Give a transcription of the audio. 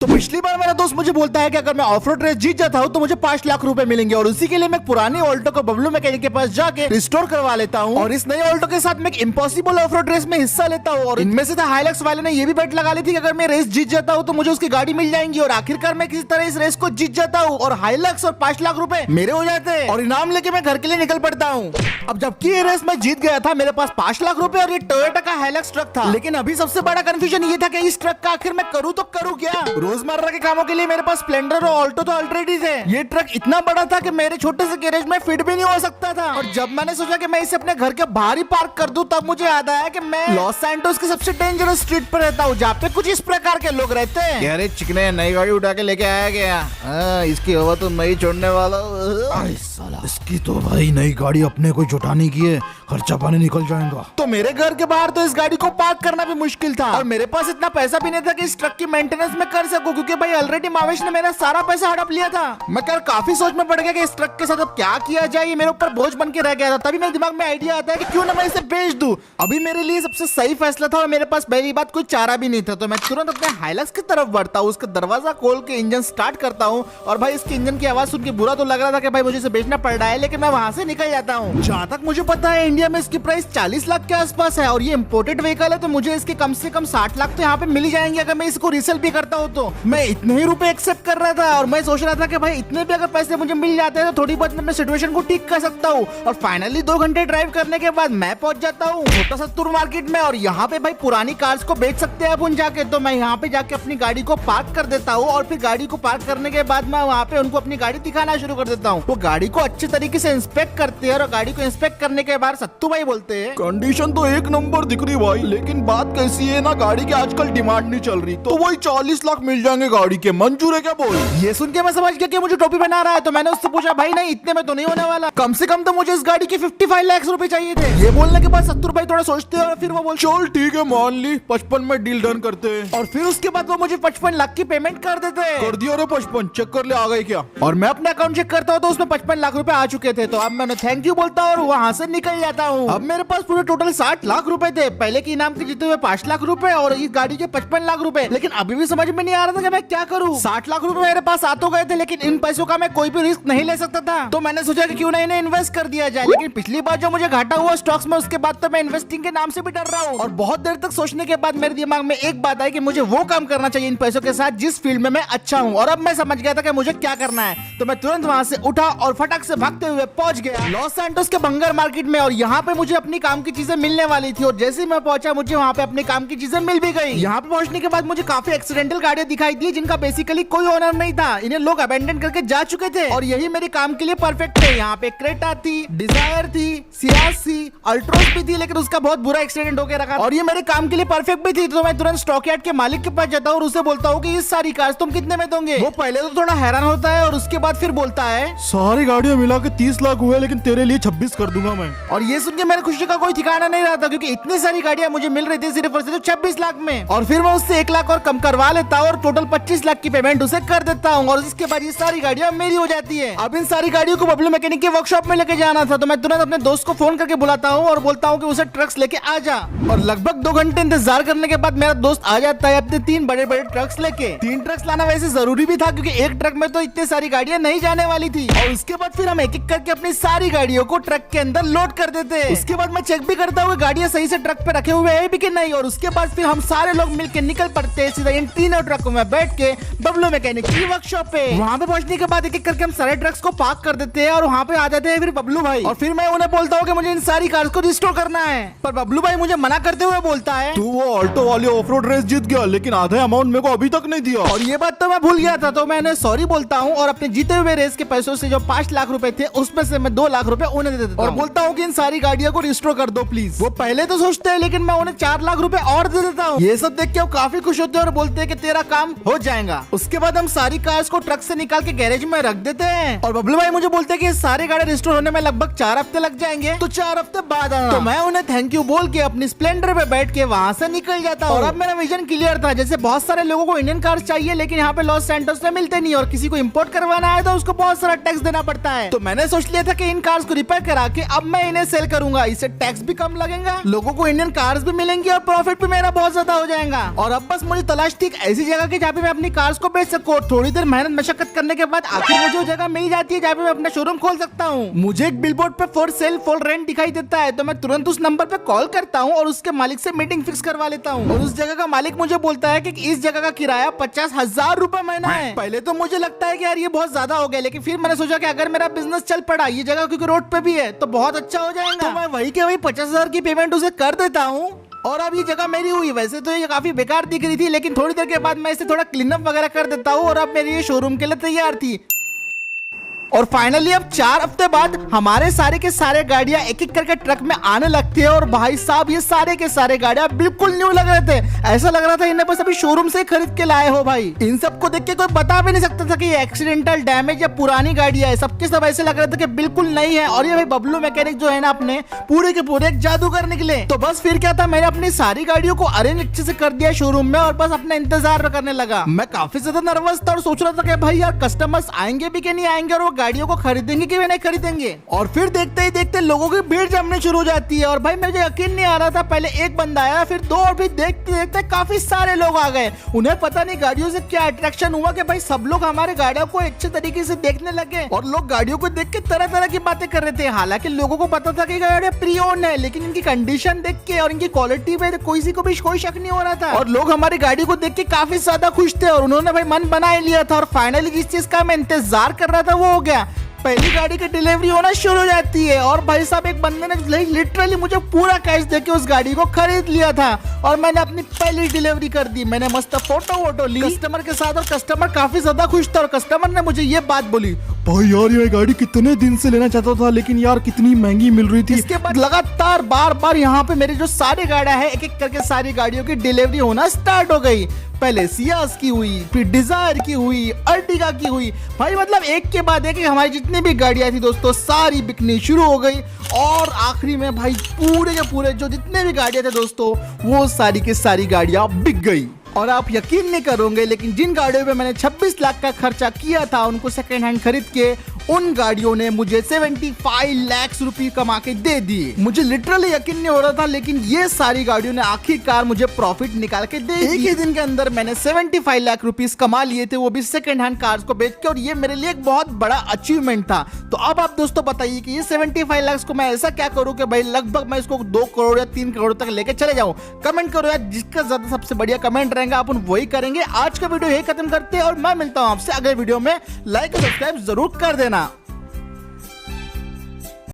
तो पिछली बार मेरा दोस्त मुझे बोलता है कि अगर मैं ऑफ रोड रेस जीत जाता हूँ तो मुझे 5 लाख रुपए मिलेंगे, और उसी के लिए मैं पुरानी ऑल्टो को बबलू मैकेनिक के पास जाके रिस्टोर करवा लेता हूँ, और इस नई ऑल्टो के साथ मैं एक इम्पॉसिबल ऑफ रोड रेस में हिस्सा लेता हूँ। और इनमें से हाइलक्स वाले ने ये भी बेट लगा ली थी कि अगर मैं रेस जीत जाता हूँ तो मुझे उसकी गाड़ी मिल जाएंगी, और आखिरकार मैं किसी तरह इस रेस को जीत जाता हूँ और हाइलक्स और 5 लाख रुपए मेरे हो जाते हैं, और इनाम लेके मैं घर के लिए निकल पड़ता हूँ। अब जबकि ये रेस मैं जीत गया था, मेरे पास 5 लाख रुपए और ये टोयोटा का हाइलक्स ट्रक था, लेकिन अभी सबसे बड़ा कंफ्यूजन ये था कि इस ट्रक का आखिर मैं करूँ तो करूँ क्या। रोजमर्रा के कामों के लिए मेरे पास स्प्लेंडर और ऑल्टो तो ऑलरेडी थे, ये ट्रक इतना बड़ा था कि मेरे छोटे से गैरेज में फिट भी नहीं हो सकता था। और जब मैंने सोचा कि मैं इसे अपने घर के बाहर ही पार्क कर दूं, तब मुझे याद आया कि मैं लॉस सैंटोस की सबसे डेंजरस स्ट्रीट पर रहता हूँ, जहाँ पे कुछ इस प्रकार के लोग रहते हैं। अरे चिकने नई गाड़ी उठा के लेके आया गया, इसकी हवा तो मैं ही छोड़ने वाला हूँ। इसकी तो भाई नई गाड़ी अपने को जुटाने की है, खर्चा पानी निकल जाएगा। तो मेरे घर के बाहर तो इस गाड़ी को पार्क करना भी मुश्किल था, और मेरे पास इतना पैसा भी नहीं था कि इस ट्रक की मेंटेनेंस में कर सकूं, क्योंकि भाई ऑलरेडी मावेश ने मेरा सारा पैसा हड़प लिया था। मैं कल काफी सोच में पड़ गया कि इस ट्रक के साथ अब क्या किया जाए, ये मेरे ऊपर बोझ बन के रह गया था। तभी मेरे दिमाग में आइडिया आता है कि क्यों ना मैं इसे बेच दूं। अभी मेरे लिए सबसे सही फैसला था, और मेरे पास पहली बात कोई चारा भी नहीं था, तो मैं तुरंत अपने हाइलक्स की तरफ बढ़ता हूँ, उसका दरवाजा खोल के इंजन स्टार्ट करता हूँ, और भाई इसके इंजन की आवाज सुन के बुरा तो लग रहा था कि भाई मुझे इसे बेचना पड़ रहा है, लेकिन मैं वहां से निकल जाता हूँ। जहाँ तक मुझे पता है इंडिया में इसकी प्राइस 40 लाख के आसपास है, और ये इम्पोर्टेड व्हीकल है, तो मुझे इसके कम से कम 60 लाख तो यहाँ पे मिल ही जाएंगे अगर मैं इसको रीसेल भी करता हूँ तो। मैं इतने ही रुपए एक्सेप्ट कर रहा था, और मैं सोच रहा था कि भाई इतने भी अगर पैसे मुझे मिल जाते हैं तो थोड़ी बहुत मैं सिचुएशन को ठीक कर सकता हूँ। और फाइनली 2 घंटे ड्राइव करने के बाद मैं पहुंच जाता हूँ छोटा सत्तूर मार्केट में, और यहाँ पे भाई पुरानी कार्स को बेच सकते हैं अपन जाके। तो मैं यहाँ पे जाके अपनी गाड़ी को पार्क कर देता हूँ, और फिर गाड़ी को पार्क करने के बाद मैं वहाँ पे उनको अपनी गाड़ी दिखाना शुरू कर देता हूँ। वो गाड़ी को अच्छे तरीके से इंस्पेक्ट करते हैं, और गाड़ी को इंस्पेक्ट करने के बाद सत्तू भाई बोलते हैं कंडीशन तो एक नंबर दिख रही भाई, लेकिन बात कैसी है ना, गाड़ी की आजकल डिमांड नहीं चल रही, तो वही 40 लाख मिल जाएंगे गाड़ी के, मंजूर है क्या बोल। ये सुन के मैं समझ गया कि मुझे टोपी बना रहा है, तो मैंने उससे पूछा भाई नहीं इतने में तो नहीं होने वाला, कम से कम तो मुझे इस गाड़ी के 55 लाख रुपए चाहिए थे। ये बोलने के बाद सत्तूर भाई थोड़ा सोचते हैं, और फिर वो बोल चल ठीक है मान ली 55 में डील डन करते हैं, और फिर उसके बाद वो मुझे 55 लाख की पेमेंट कर देते हैं। कर दिया रे 55, चेक कर ले आ गए क्या। और मैं अपने अकाउंट चेक करता हूँ तो उसमें 55 लाख रुपए आ चुके थे, तो अब मैं थैंक यू बोलता हूँ और वहाँ से निकल जाता हूँ। अब मेरे पास पूरे टोटल 60 लाख रुपए थे, पहले के इनाम के जीते हुए 5 लाख रुपए और इस गाड़ी के 55 लाख रुपए, लेकिन अभी भी समझ में नहीं आ रहा था कि मैं क्या करूँ। 60 लाख रुपए मेरे पास आ तो गए थे, लेकिन इन पैसों का मैं कोई भी रिस्क नहीं ले सकता था, तो मैंने सोचा कि क्यों ना इन्हें इन्वेस्ट कर दिया जाए। लेकिन पिछली बार जो मुझे घाटा हुआ स्टॉक्स में, उसके बाद तो मैं इन्वेस्टिंग के नाम से भी डर रहा हूँ। और बहुत देर तक सोचने के बाद मेरे दिमाग में एक बात आई कि मुझे वो काम करना चाहिए इन पैसों के साथ जिस फील्ड में मैं अच्छा हूँ, और अब मैं समझ गया था कि मुझे क्या करना है। तो मैं तुरंत वहाँ से उठा और फटाक से भागते हुए पहुंच गया लॉस सैंटोस के बंगर मार्केट में, और यहाँ पे मुझे अपनी काम की चीजें मिलने वाली थी, और जैसे ही मैं पहुंचा मुझे वहाँ पे अपने काम की चीजें मिल भी गई। यहाँ पे पहुंचने के बाद मुझे काफी एक्सीडेंटल गाड़ियां दिखाई दी जिनका बेसिकली कोई ओनर नहीं था, इन्हें लोग अबेंडन करके जा चुके थे, और यही मेरे काम के लिए परफेक्ट थे। यहाँ पे क्रेटा थी, डिजायर थी, सियाज थी, अल्ट्रोस भी थी, लेकिन उसका बहुत बुरा एक्सीडेंट होकर रखा, और ये मेरे काम के लिए परफेक्ट भी थी। तो मैं तुरंत स्टॉक यार्ड के मालिक के पास जाता हूँ और उसे बोलता हूँ कि ये सारी कार्स तुम कितने में दोगे। वो पहले तो थोड़ा हैरान होता है, और उसके बाद फिर बोलता है सारी गाड़ियां मिला के 30 लाख हुए, लेकिन तेरे लिए 26 कर दूंगा मैं। और ये सुन के मेरे खुशी का कोई ठिकाना नहीं रहा था, क्योंकि इतनी सारी गाड़ियां मुझे मिल रही थी सिर्फ और सिर्फ 26 लाख में। और फिर मैं उससे 1 लाख और कम करवा लेता हूँ और टोटल 25 लाख की पेमेंट उसे कर देता हूँ, और इसके बाद ये सारी गाड़ियां मेरी हो जाती है। अब इन सारी गाड़ियों को बबलू मैकेनिक के वर्कशॉप में लेके जाना था, तो मैं तुरंत अपने दोस्त को फोन करके बुलाता हूँ और बोलता हूँ कि उसे ट्रक्स लेके आ जा। और लगभग 2 घंटे इंतजार करने के बाद मेरा दोस्त आ जाता है अपने 3 बड़े बड़े ट्रक्स लेके। 3 ट्रक्स लाना वैसे जरूरी भी था, क्योंकि एक ट्रक में तो इतनी सारी गाड़ियां नहीं जाने वाली थी। और उसके बाद फिर हम एक एक करके अपनी सारी गाड़ियों को ट्रक के अंदर लोड कर देते हैं। उसके बाद मैं चेक भी करता हूँ गाड़ियां सही से ट्रक पे रखे हुए है भी कि नहीं, और उसके बाद फिर हम सारे लोग मिलकर निकल पड़ते हैं सीधा इन तीनों ट्रकों में बैठ के बबलू मैकेनिक की वर्कशॉप पे। वहाँ पे पहुंचने के बाद एक एक करके हम सारे ट्रक्स को पार्क कर देते हैं, और वहाँ पे आ जाते हैं फिर बबलू भाई, और फिर मैं उन्हें बोलता हूँ कि मुझे इन सारी कार्स को रिस्टोर करना है। पर बबलू भाई मुझे मना करते हुए बोलता है तू वो ऑल्टो वाली ऑफ रोड रेस जीत गया, लेकिन आधा अमाउंट मेरे को अभी तक नहीं दिया। और ये बात तो मैं भूल गया था, तो मैंने सॉरी बोलता हूँ, और अपने जीते हुए रेस के पैसों से जो 5 लाख रुपए थे उसमें से मैं 2 लाख रुपए उन्हें दे देता हूँ, और बोलता हूँ कि इन सारी गाड़ियों को रिस्टोर कर दो प्लीज। वो पहले तो सोचते हैं, लेकिन मैं उन्हें 4 लाख रुपए और दे देता हूँ। ये सब देख के वो काफी खुश होते हैं और बोलते हैं कि तेरा काम हो जाएगा। उसके बाद हम सारी कार्स को ट्रक से निकाल के गैरेज में रख देते हैं, और बबलू भाई मुझे बोलते हैं कि सारी गाड़ी रिस्टोर होने में लगभग 4 हफ्ते लग जाएंगे, तो 4 हफ्ते बाद आना। तो मैं उन्हें थैंक यू बोल के अपनी स्प्लेंडर पे बैठ के वहाँ से निकल जाता हूँ। और अब मेरा विजन क्लियर था, जैसे बहुत सारे लोगों को इंडियन कार्स चाहिए, लेकिन यहाँ पे लॉस सैंटोस में मिलते नहीं, और किसी को इम्पोर्ट करवाना है तो उसको बहुत सारा टैक्स देना पड़ता है। तो मैंने सोच लिया था कि इन कार्स को रिपेयर करा के अब मैं इन्हें सेल करूंगा, इससे टैक्स भी कम लगेगा, लोगों को इंडियन कार्स भी मिलेंगी और प्रॉफिट भी मेरा बहुत ज्यादा हो जाएगा। और अब बस मुझे तलाश थी एक ऐसी जगह के जहाँ पे मैं अपनी कार्स को बेच सकूं। थोड़ी देर मेहनत मशक्कत करने के बाद आखिर मुझे वो जगह मिल जाती है जहाँ पे मैं अपना शोरूम खोल सकता हूँ। मुझे एक बिलबोर्ड पे फॉर सेल फॉर रेंट दिखाई देता है, तो मैं तुरंत उस नंबर पे कॉल करता हूँ और उसके मालिक से मीटिंग फिक्स करवा लेता हूँ। और उस जगह का मालिक मुझे बोलता है कि इस जगह का किराया 50,000 रुपए महीना है। पहले तो मुझे लगता है कि यार ये बहुत ज्यादा हो गया, लेकिन फिर मैंने सोचा कि अगर मेरा बिजनेस चल पड़ा, ये जगह क्योंकि रोड पे भी है तो बहुत अच्छा हो जाएगा। तो मैं वही के वही 50,000 की पेमेंट उसे कर देता हूँ और अब ये जगह मेरी हुई। वैसे तो ये काफी बेकार दिख रही थी, लेकिन थोड़ी देर के बाद मैं इसे थोड़ा क्लीन अप वगैरह कर देता हूँ और अब मेरी ये शोरूम के लिए तैयार थी। और फाइनली अब 4 हफ्ते बाद हमारे सारे के सारे गाड़ियां एक एक करके ट्रक में आने लगती है। और भाई साहब ये सारे के सारे गाड़ियां बिल्कुल न्यू लग रहे थे, ऐसा लग रहा था इन्हें बस अभी शोरूम से खरीद के लाए हो भाई। इन सबको देख के कोई बता भी नहीं सकता था कि ये एक्सीडेंटल डैमेज या पुरानी गाड़ियां है, सबके सब ऐसे लग रहे थे कि बिल्कुल नई है। और ये भाई बबलू मैकेनिक जो है ना अपने पूरे के पूरे एक जादूगर निकले। तो बस फिर क्या था, मैंने अपनी सारी गाड़ियों को अरेंज अच्छे से कर दिया शोरूम में और बस अपना इंतजार करने लगा। मैं काफी ज्यादा नर्वस था और सोच रहा था कि भाई यार कस्टमर्स आएंगे भी कि नहीं आएंगे और वो गाड़ियों को खरीदेंगे कि वे नहीं खरीदेंगे। और फिर देखते ही देखते लोगों की भीड़ जमने शुरू हो जाती है और भाई मुझे यकीन नहीं आ रहा था, पहले एक बंदा आया फिर 2 और फिर देखते देखते काफी सारे लोग आ गए। उन्हें पता नहीं गाड़ियों से क्या अट्रैक्शन हुआ कि भाई सब लोग हमारे गाड़ियों को अच्छे तरीके से देखने लगे और लोग गाड़ियों को देख के तरह तरह की बातें कर रहे थे। हालांकि लोगों को पता था कि गाड़ियां प्री ओन्ड है, लेकिन इनकी कंडीशन देख के और इनकी क्वालिटी पे किसी को भी कोई शक नहीं हो रहा था। और लोग हमारी गाड़ी को देख के काफी ज्यादा खुश थे और उन्होंने भाई मन बना ही लिया था। और फाइनली जिस चीज का मैं इंतजार कर रहा था वो हो गया, पहली गाड़ी की डिलीवरी होना शुरू हो जाती है। और भाई साहब एक बंदे ने लिटरली मुझे पूरा कैश देके उस गाड़ी को खरीद लिया था और मैंने अपनी पहली डिलीवरी कर दी। मैंने मस्त फोटो वोटो ली कस्टमर के साथ और कस्टमर काफी ज्यादा खुश था। और कस्टमर ने मुझे ये बात बोली, भाई यार ये गाड़ी कितने दिन से लेना चाहता था, लेकिन यार कितनी महंगी मिल रही थी। इसके बाद लगातार बार बार यहाँ पे मेरी जो सारी गाड़ियां हैं एक एक करके सारी गाड़ियों की डिलीवरी होना स्टार्ट हो गई। पहले सियाज की हुई, फिर डिजायर की हुई, अर्टिगा की हुई। भाई मतलब एक के बाद एक हमारी जितनी भी गाड़ियां थी दोस्तों सारी बिकनी शुरू हो गई। और आखिरी में भाई पूरे के पूरे जो जितने भी गाड़ियां थे दोस्तों वो सारी की सारी गाड़ियां बिक गई। और आप यकीन नहीं करोगे, लेकिन जिन गाड़ियों पे मैंने 26 लाख का खर्चा किया था उनको सेकेंड हैंड खरीद के उन गाड़ियों ने मुझे 75 लाख रुपए कमा के दे दिए। मुझे लिटरली यकीन नहीं हो रहा था, लेकिन ये सारी गाड़ियों ने आखिरकार मुझे प्रॉफिट निकाल के दे दिया। एक ही दिन के अंदर मैंने 75 लाख रुपीस कमा लिए थे, वो भी सेकेंड हैंड कार्स को बेच के। और ये मेरे लिए एक बहुत बड़ा अचीवमेंट था। तो अब आप दोस्तों बताइए कि ये 75 लाख को मैं ऐसा क्या करूं कि भाई लगभग मैं इसको 2 करोड़ या 3 करोड़ तक लेके चले जाऊं। कमेंट करो यार, जिसका ज्यादा सबसे बढ़िया कमेंट रहेगा अपन वही करेंगे। आज का वीडियो यही खत्म करते हैं और मैं मिलता हूं आपसे अगले वीडियो में। लाइक और सब्सक्राइब जरूर कर देना।